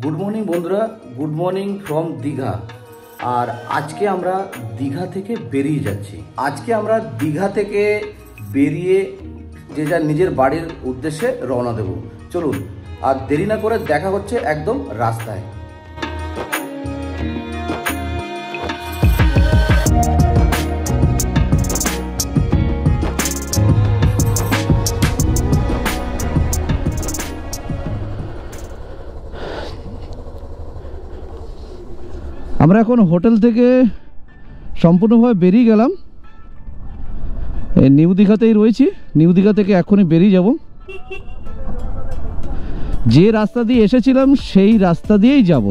Good morning बंधुरा good morning from Digha. और आज के আমরা দীঘা থেকে বেরিয়ে যাচ্ছি। আজকে আমরা দীঘা থেকে বেরিয়ে যে যার নিজের বাড়ির উদ্দেশ্যে রওনা দেব। চলুন আর দেরি না করে দেখা হচ্ছে একদম রাস্তায়। আমরা এখন হোটেল থেকে সম্পূর্ণভাবে বেরিয়ে গেলাম। নিউ দীঘাতেই রয়েছি। নিউ দীঘা থেকে এখনই বেরিয়ে যাব। যে রাস্তা দিয়ে এসেছিলাম সেই রাস্তা দিয়েই যাব।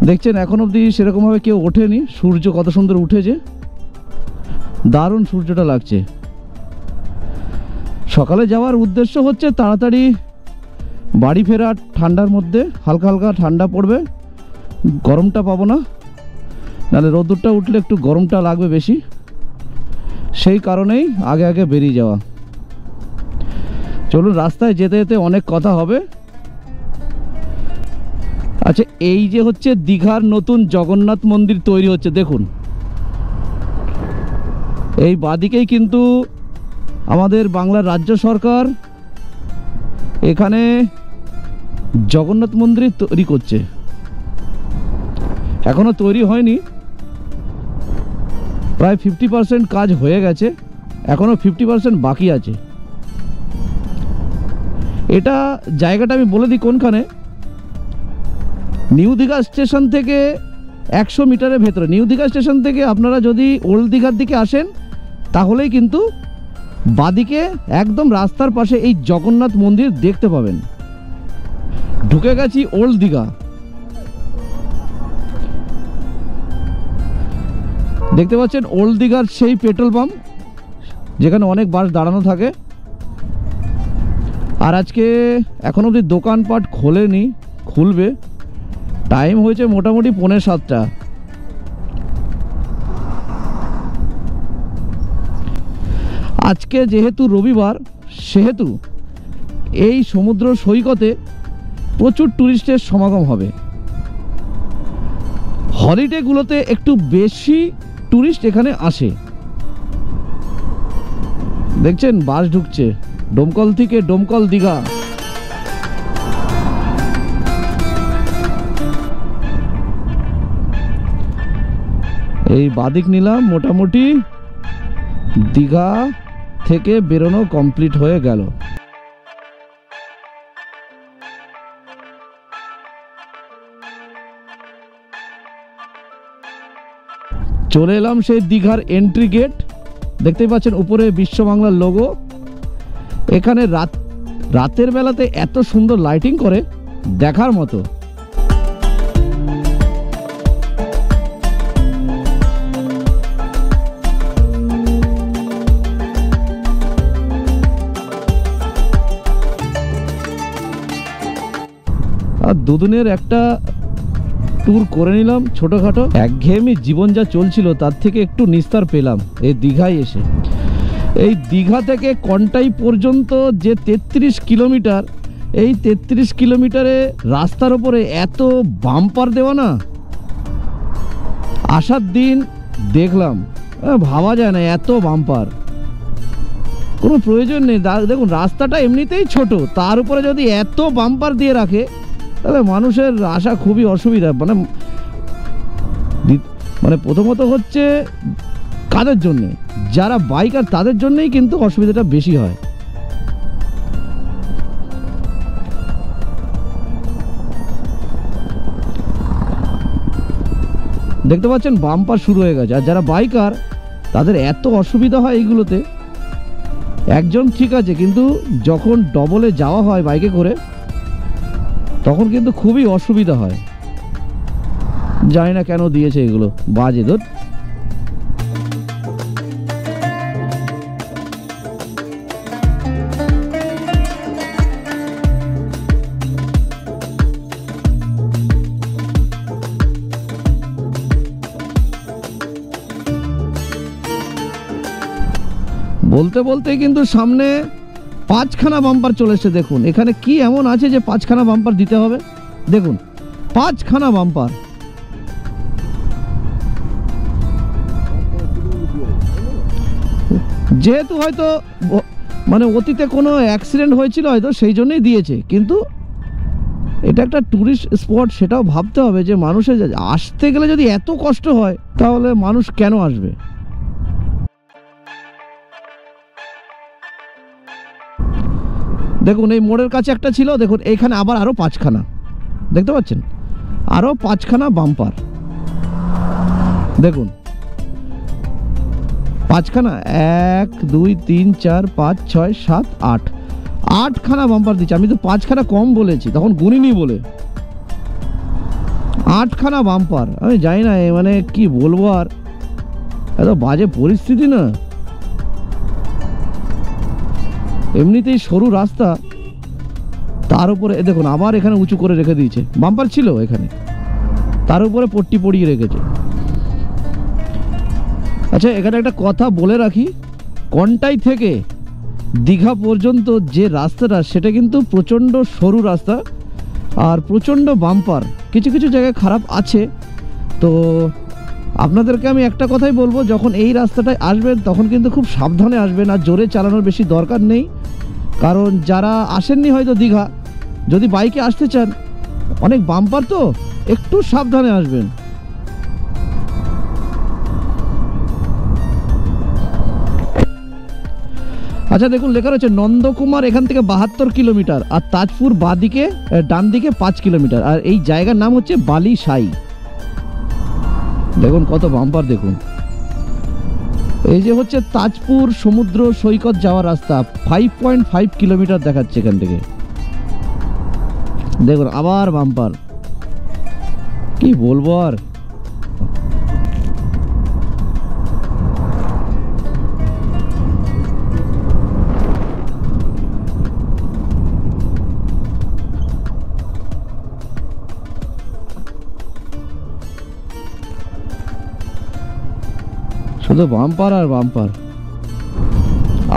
দেখছেন এখন অবধি সেরকমভাবে কেউ ওঠেনি। সূর্য কত সুন্দর উঠেছে, দারুণ সূর্যটা লাগছে। সকালে যাওয়ার উদ্দেশ্য হচ্ছে তাড়াতাড়ি বাড়ি ফেরা। ঠান্ডার মধ্যে হালকা হালকা ঠান্ডা পড়বে, গরমটা পাবো না, নাহলে রোদ্দুরটা উঠলে একটু গরমটা লাগবে বেশি। সেই কারণেই আগে আগে বেরিয়ে যাওয়া। চলুন, রাস্তায় যেতে যেতে অনেক কথা হবে। আচ্ছা, এই যে হচ্ছে দীঘার নতুন জগন্নাথ মন্দির তৈরি হচ্ছে, দেখুন। এই বাদিকেই কিন্তু আমাদের বাংলার রাজ্য সরকার এখানে জগন্নাথ মন্দির তৈরি করছে। এখনো তৈরি হয়নি, প্রায় 50% কাজ হয়ে গেছে, এখনো 50% বাকি আছে। এটা জায়গাটা আমি বলে দিই কোনখানে। নিউ দীঘা স্টেশন থেকে 100 মিটারের ভেতরে। নিউ দীঘা স্টেশন থেকে আপনারা যদি ওল্ড দীঘার দিকে আসেন তাহলেই কিন্তু বাদিকে একদম রাস্তার পাশে এই জগন্নাথ মন্দির দেখতে পাবেন। ঢুকে গেছি ওল্ড দীঘা। দেখতে পাচ্ছেন ওল্ড দীঘার সেই পেট্রোল পাম্প যেখানে অনেক বাস দাঁড়ানো থাকে। আর আজকে এখন অবধি দোকানপাট খোলেনি, খুলবে। টাইম হয়েছে মোটামুটি 6:45। আজকে যেহেতু রবিবার, সেহেতু এই সমুদ্র সৈকতে প্রচুর টুরিস্টের সমাগম হবে। হলিডেগুলোতে একটু বেশি টুরিস্ট এখানে আসে। দেখছেন বাস ঢুকছে ডোমকল থেকে, ডোমকল দীঘা। এই বাদিক নিলাম, মোটামুটি দীঘা থেকে বেরোনো কমপ্লিট হয়ে গেল। চলে এলাম সেই দীঘার এন্ট্রি গেট। দেখতেই পাচ্ছেন উপরে বিশ্ব বাংলার লোগো। এখানে রাতের বেলাতে এত সুন্দর লাইটিং করে, দেখার মতো। আর দুদিনের একটা ট্যুর করে নিলাম ছোটোখাটো। একঘেয়েমি জীবন যা চলছিল তার থেকে একটু নিস্তার পেলাম এই দীঘায় এসে। এই দীঘা থেকে কন্টাই পর্যন্ত যে 33 কিলোমিটার, এই 33 কিলোমিটারে রাস্তার ওপরে এত বাম্পার দেওয়া না, আসার দিন দেখলাম, ভাবা যায় না এত বাম্পার। কোনো প্রয়োজন নেই। দেখুন রাস্তাটা এমনিতেই ছোট, তার উপরে যদি এত বাম্পার দিয়ে রাখে তাহলে মানুষের আসা খুবই অসুবিধা। মানে প্রথমত হচ্ছে কাদের জন্যে, যারা বাইকার তাদের জন্যই কিন্তু অসুবিধাটা বেশি হয়। দেখতে পাচ্ছেন বাম্পার শুরু হয়ে গেছে। আর যারা বাইকার তাদের এত অসুবিধা হয় এইগুলোতে। একজন ঠিক আছে, কিন্তু যখন ডবলে যাওয়া হয় বাইকে করে তখন কিন্তু খুবই অসুবিধা হয়। জানি না কেন দিয়েছে এগুলো, বাজে ধর। বলতে বলতে কিন্তু সামনে 5খানা বাম্পার চলে এসেছে। দেখুন এখানে কি এমন আছে যে 5খানা বাম্পার দিতে হবে। দেখুন 5খানা বাম্পার। যেহেতু হয়তো মানে অতীতে কোনো অ্যাক্সিডেন্ট হয়েছিল হয়তো সেই জন্যই দিয়েছে, কিন্তু এটা একটা টুরিস্ট স্পট, সেটাও ভাবতে হবে যে মানুষের আসতে গেলে যদি এত কষ্ট হয় তাহলে মানুষ কেন আসবে। দেখুন এই মোড়ের কাছে একটা ছিল, দেখুন এইখানে আবার আরো 5খানা, দেখতে পাচ্ছেন আরো 5খানা বাম্পার। দেখুন 5খানা, 1 2 3 4 5 6 7 8, 8খানা বাম্পার দিচ্ছে। আমি তো 5খানা কম বলেছি, তখন গুনিনি বলে। 8খানা বাম্পার, আমি জানি না মানে কি বলবো, আর এত বাজে পরিস্থিতি না। এমনিতেই সরু রাস্তা, তার উপরে দেখুন আবার এখানে উঁচু করে রেখে দিয়েছে। বাম্পার ছিল এখানে, তার উপরে পট্টি পড়িয়ে রেখেছে। আচ্ছা এখানে একটা কথা বলে রাখি, কন্টাই থেকে দীঘা পর্যন্ত যে রাস্তাটা সেটা কিন্তু প্রচণ্ড সরু রাস্তা আর প্রচণ্ড বাম্পার, কিছু কিছু জায়গায় খারাপ আছে। তো আপনাদেরকে আমি একটা কথাই বলবো, যখন এই রাস্তাটায় আসবেন তখন কিন্তু খুব সাবধানে আসবেন, আর জোরে চালানোর বেশি দরকার নেই। কারণ যারা আসেননি হয়তো দীঘা, যদি বাইকে আসতে চান, অনেক বাম্পার তো একটু সাবধানে আসবেন। আচ্ছা দেখুন লেখা রয়েছে নন্দকুমার এখান থেকে 72 কিলোমিটার, আর তাজপুর বাঁদিকে ডান দিকে 5 কিলোমিটার, আর এই জায়গার নাম হচ্ছে বালিসাই। দেখুন কত বাম্পার, দেখুন এই যে হচ্ছে তাজপুর সমুদ্র সৈকত যাওয়ার রাস্তা, 5.5 কিলোমিটার দেখাচ্ছে এখান থেকে। দেখুন আবার বাম্পার, কি বলবো আর। শুধু বাম্পার আর বাম্পার,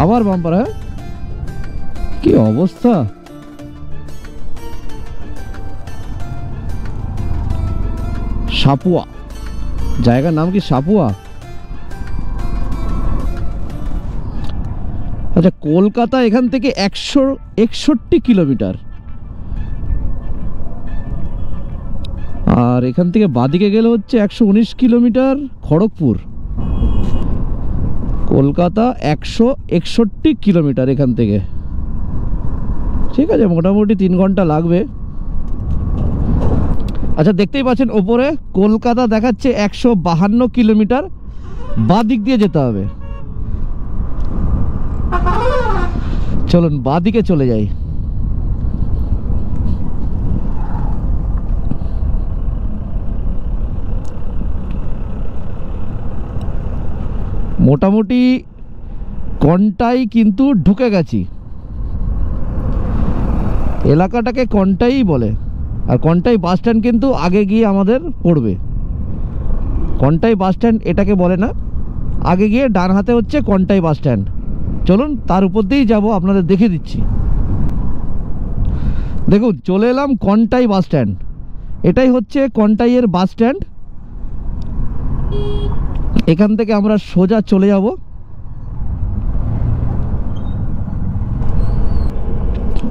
আবার বাম্পার। হ্যাঁ কি অবস্থা। সাপুয়া, জায়গার নাম কি সাপুয়া। আচ্ছা কলকাতা এখান থেকে 161 কিলোমিটার, আর এখান থেকে বাদিকে গেলে হচ্ছে 119 কিলোমিটার খড়গপুর। কলকাতা 161 কিলোমিটার এখান থেকে, ঠিক আছে মোটামুটি 3 ঘন্টা লাগবে। আচ্ছা দেখতেই পাচ্ছেন ওপরে কলকাতা দেখাচ্ছে 152 কিলোমিটার, বাঁ দিক দিয়ে যেতে হবে। চলুন বাঁ দিকে চলে যাই। মোটামুটি কন্টাই কিন্তু ঢুকে গেছি, এলাকাটাকে কন্টাই বলে। আর কন্টাই বাস স্ট্যান্ড কিন্তু আগে গিয়ে আমাদের পড়বে। কন্টাই বাস স্ট্যান্ড এটাকে বলে না, আগে গিয়ে ডান হাতে হচ্ছে কন্টাই বাস স্ট্যান্ড। চলুন তার উপর দিয়েই যাবো, আপনাদের দেখে দিচ্ছি। দেখুন চলে এলাম কন্টাই বাস স্ট্যান্ড, এটাই হচ্ছে কন্টাইয়ের বাস স্ট্যান্ড। এখান থেকে আমরা সোজা চলে যাব।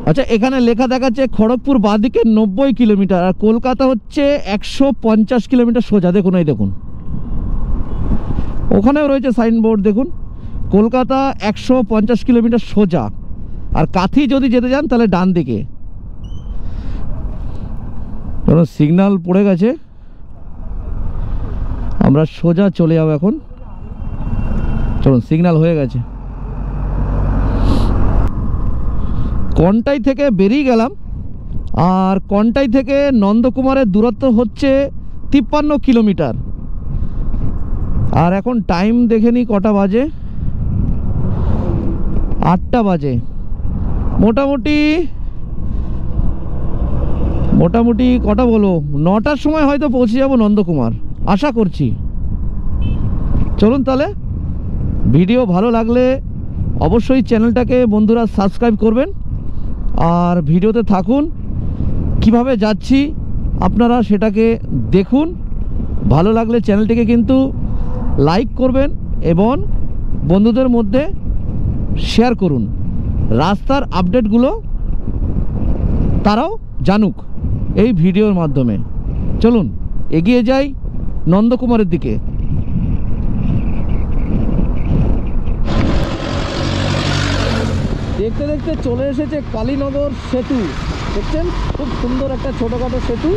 আচ্ছা এখানে লেখা দেখাচ্ছে খড়গপুর বাঁদিকে 90 কিলোমিটার, আর কলকাতা হচ্ছে 150 কিলোমিটার সোজা। দেখুন এই দেখুন ওখানেও রয়েছে সাইনবোর্ড, দেখুন কলকাতা 150 কিলোমিটার সোজা। আর কাথি যদি যেতে যান তাহলে ডান দিকে। সিগন্যাল পড়ে গেছে, আমরা সোজা চলে যাব এখন। চলুন সিগন্যাল হয়ে গেছে। কন্টাই থেকে বেরিয়ে গেলাম, আর কন্টাই থেকে নন্দকুমারের দূরত্ব হচ্ছে 53 কিলোমিটার। আর এখন টাইম দেখে নিই কটা বাজে, 8টা বাজে। মোটামুটি কটা বলো, 9টার সময় হয়তো পৌঁছে যাব নন্দকুমার, আশা করছি। চলুন তাহলে, ভিডিও ভালো লাগলে অবশ্যই চ্যানেলটাকে বন্ধুরা সাবস্ক্রাইব করবেন, আর ভিডিওতে থাকুন। কিভাবে যাচ্ছি আপনারা সেটাকে দেখুন। ভালো লাগলে চ্যানেলটিকে কিন্তু লাইক করবেন এবং বন্ধুদের মধ্যে শেয়ার করুন। রাস্তার আপডেটগুলো তারাও জানুক এই ভিডিওর মাধ্যমে। চলুন এগিয়ে যাই নন্দকুমারের দিকে। দেখতে দেখতে চলে এসেছে কালীনগর সেতু। দেখছেন খুব সুন্দর একটা ছোটোখাটো সেতু।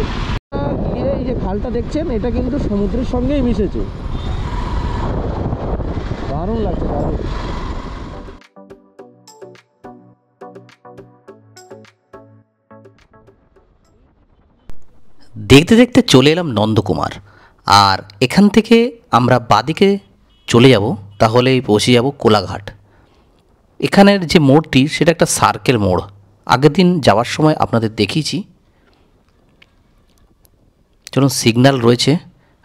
গিয়ে এই যে খালটা দেখছেন এটা কিন্তু সমুদ্রের সঙ্গেই মিশেছে। দারুণ লাগছে, দারুণ। দেখতে দেখতে চলে এলাম নন্দকুমার। আর এখান থেকে আমরা বাদিকে চলে যাব, তাহলেই পৌঁছে যাব কোলাঘাট। এখানের যে মোড়টি সেটা একটা সার্কেল মোড়। আগের দিন যাওয়ার সময় আপনাদের দেখিয়েছি। চলুন, সিগন্যাল রয়েছে,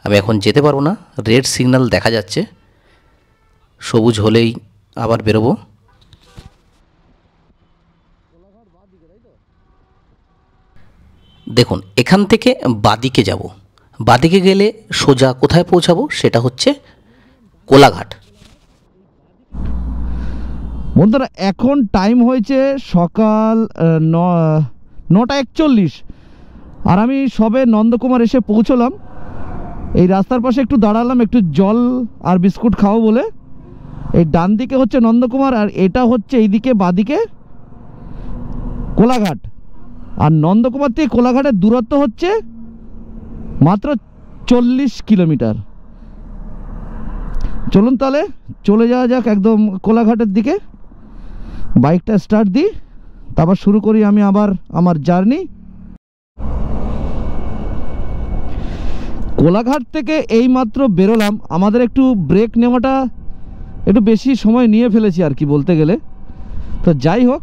আমি এখন যেতে পারবো না, রেড সিগন্যাল দেখা যাচ্ছে, সবুজ হলেই আবার বেরোবো। দেখুন এখান থেকে বাদিকে যাব, বাদিকে গেলে সোজা কোথায় পৌঁছাবো সেটা হচ্ছে কোলাঘাট। বন্ধুরা এখন টাইম হয়েছে সকাল 9:41 আর আমি সবে নন্দকুমার এসে পৌঁছলাম। এই রাস্তার পাশে একটু দাঁড়ালাম, একটু জল আর বিস্কুট খাবো বলে। এই ডান দিকে হচ্ছে নন্দকুমার আর এটা হচ্ছে এইদিকে বাদিকে কোলাঘাট। আর নন্দকুমার থেকে কোলাঘাটের দূরত্ব হচ্ছে মাত্র 40 কিলোমিটার। চলুন তাহলে চলে যাওয়া যাক একদম কোলাঘাটের দিকে। বাইকটা স্টার্ট দিই, তারপর শুরু করি আমি আবার আমার জার্নি। কোলাঘাট থেকে এইমাত্র বেরোলাম। আমাদের একটু ব্রেক নেওয়াটা একটু বেশি সময় নিয়ে ফেলেছি আর কি বলতে গেলে। তো যাই হোক,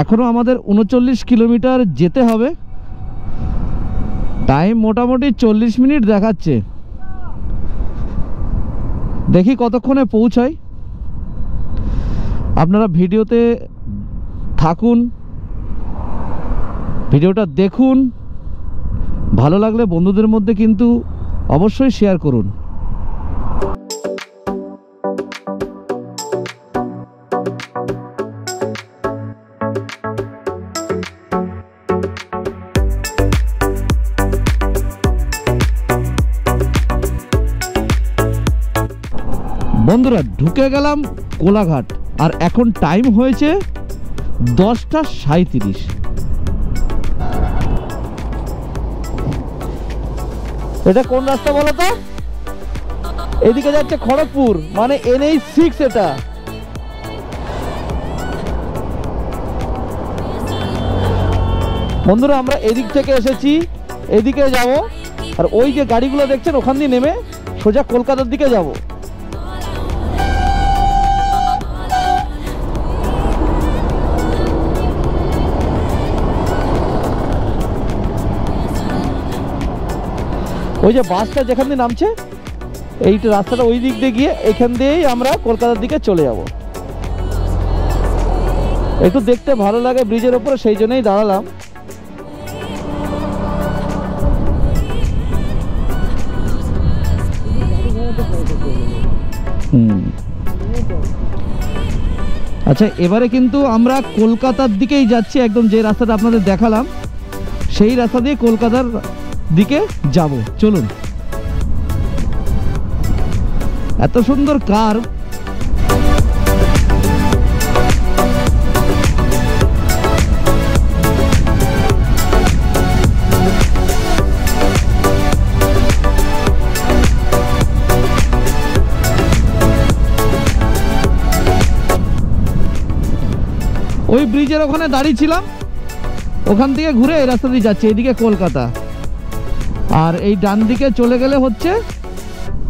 এখনও আমাদের 39 কিলোমিটার যেতে হবে। টাইম মোটামুটি 40 মিনিট দেখাচ্ছে। দেখি কতক্ষণে পৌঁছাই। আপনারা ভিডিওতে থাকুন, ভিডিওটা দেখুন। ভালো লাগলে বন্ধুদের মধ্যে কিন্তু অবশ্যই শেয়ার করুন। বন্ধুরা ঢুকে গেলাম কোলাঘাট আর এখন টাইম হয়েছে 10:37। এটা কোন রাস্তা বলো তো? এদিকে যাচ্ছে খড়গপুর, মানে NH6 এটা। বন্ধুরা আমরা এদিক থেকে এসেছি, এদিকে যাব। আর ওই যে গাড়িগুলো দেখছেন ওখান দিয়ে নেমে সোজা কলকাতার দিকে যাব। ওই যে বাসটা যেখান দিয়ে নামছে এই রাস্তাটা ওই দিক দিয়ে গিয়ে এখান দিয়েই আমরা কলকাতার দিকে চলে যাব। একটু দেখতে ভালো লাগে ব্রিজের উপরে, সেই জন্যই দাঁড়ালাম। আচ্ছা এবারে কিন্তু আমরা কলকাতার দিকেই যাচ্ছি, একদম যে রাস্তাটা আপনাদের দেখালাম সেই রাস্তা দিয়ে কলকাতার দিকে যাব। চলুন। এত সুন্দর কার। ওই ব্রিজের ওখানে দাঁড়িয়ে ছিলাম, ওখান থেকে ঘুরে এই রাস্তা দিয়ে যাচ্ছে এদিকে কলকাতা। আর এই ডান দিকে চলে গেলে হচ্ছে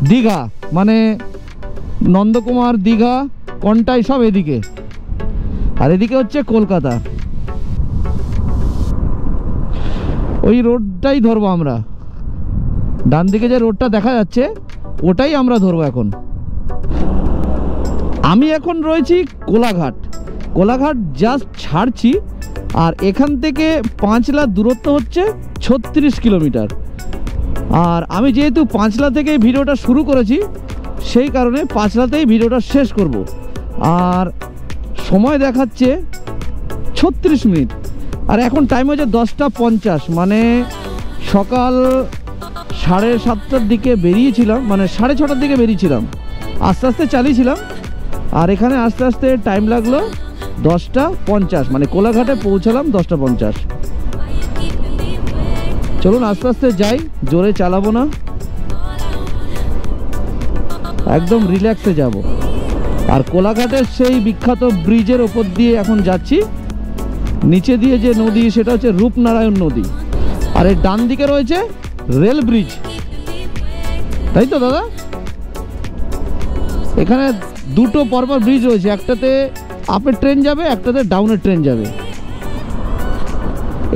দীঘা, মানে নন্দকুমার, দীঘা, কন্টাই সব এদিকে। আর এদিকে হচ্ছে কলকাতা। ওই রোডটাই ধরবো আমরা। ডান দিকে যে রোডটা দেখা যাচ্ছে ওটাই আমরা ধরবো এখন। আমি এখন রয়েছি কোলাঘাট। কোলাঘাট জাস্ট ছাড়ছি, আর এখান থেকে পাঁচলা দূরত্ব হচ্ছে 36 কিলোমিটার। আর আমি যেহেতু পাঁচলা থেকে ভিডিওটা শুরু করেছি, সেই কারণে পাঁচলাতেই ভিডিওটা শেষ করব। আর সময় দেখাচ্ছে 36 মিনিট, আর এখন টাইম হচ্ছে 10:50, মানে সকাল 7:30টার দিকে বেরিয়েছিলাম, মানে 6:30টার দিকে বেরিয়েছিলাম, আস্তে আস্তে চালিয়েছিলাম। আর এখানে আস্তে আস্তে টাইম লাগলো 10:50, মানে কোলাঘাটে পৌঁছালাম 10:50। চলুন আস্তে আস্তে যাই, জোরে চালাবো না, একদম রিল্যাক্সে যাব। আর কোলাঘাটের সেই বিখ্যাত ব্রিজের ওপর দিয়ে এখন যাচ্ছি। নিচে দিয়ে যে নদী সেটা হচ্ছে রূপনারায়ণ নদী, আর এর ডান দিকে রয়েছে রেল ব্রিজ, তাই তো দাদা? এখানে দুটো পরপর ব্রিজ রয়েছে, একটাতে আপের ট্রেন যাবে, একটাতে ডাউনের ট্রেন যাবে।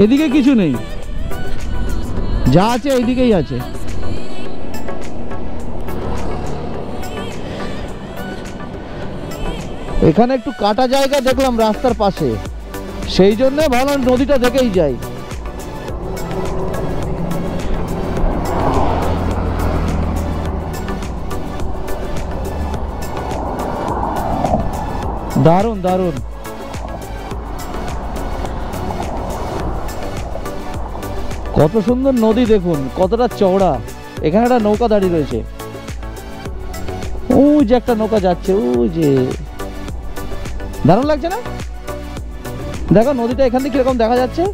এদিকে কিছু নেই, যা আছে এইদিকেই আছে। এখানে একটু কাটা জায়গা দেখলাম রাস্তার পাশে, সেই জন্য ভালো নদীটা দেখেই যাই। দারুণ দারুণ। কত সুন্দর নদী দেখুন, কতটা চওড়া। এখানে একটা নৌকা দাঁড়িয়ে রয়েছে, ওই যে একটা নৌকা যাচ্ছে, ওই যে, দারুণ লাগছে না? দেখো নদীটা এখান থেকে কিরকম দেখা যাচ্ছে।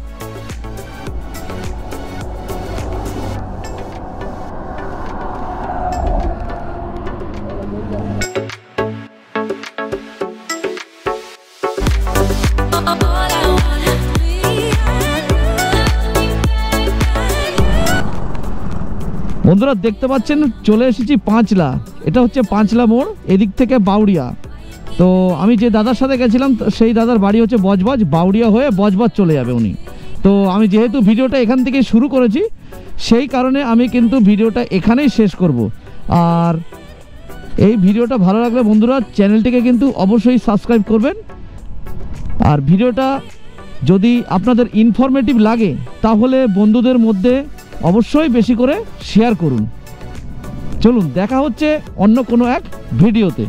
বন্ধুরা দেখতে পাচ্ছেন চলে এসেছি পাঁচলা। এটা হচ্ছে পাঁচলা মোড়, এদিক থেকে বাউড়িয়া। তো আমি যে দাদার সাথে গেছিলাম সেই দাদার বাড়ি হচ্ছে বজবজ, বাউড়িয়া হয়ে বজবজ চলে যাবে উনি। তো আমি যেহেতু ভিডিওটা এখান থেকে শুরু করেছি, সেই কারণে আমি কিন্তু ভিডিওটা এখানেই শেষ করব। আর এই ভিডিওটা ভালো লাগলে বন্ধুরা চ্যানেলটিকে কিন্তু অবশ্যই সাবস্ক্রাইব করবেন। আর ভিডিওটা যদি আপনাদের ইনফরমেটিভ লাগে তাহলে বন্ধুদের মধ্যে অবশ্যই বেশি করে শেয়ার করুন। চলুন দেখা হচ্ছে অন্য কোনো এক ভিডিওতে।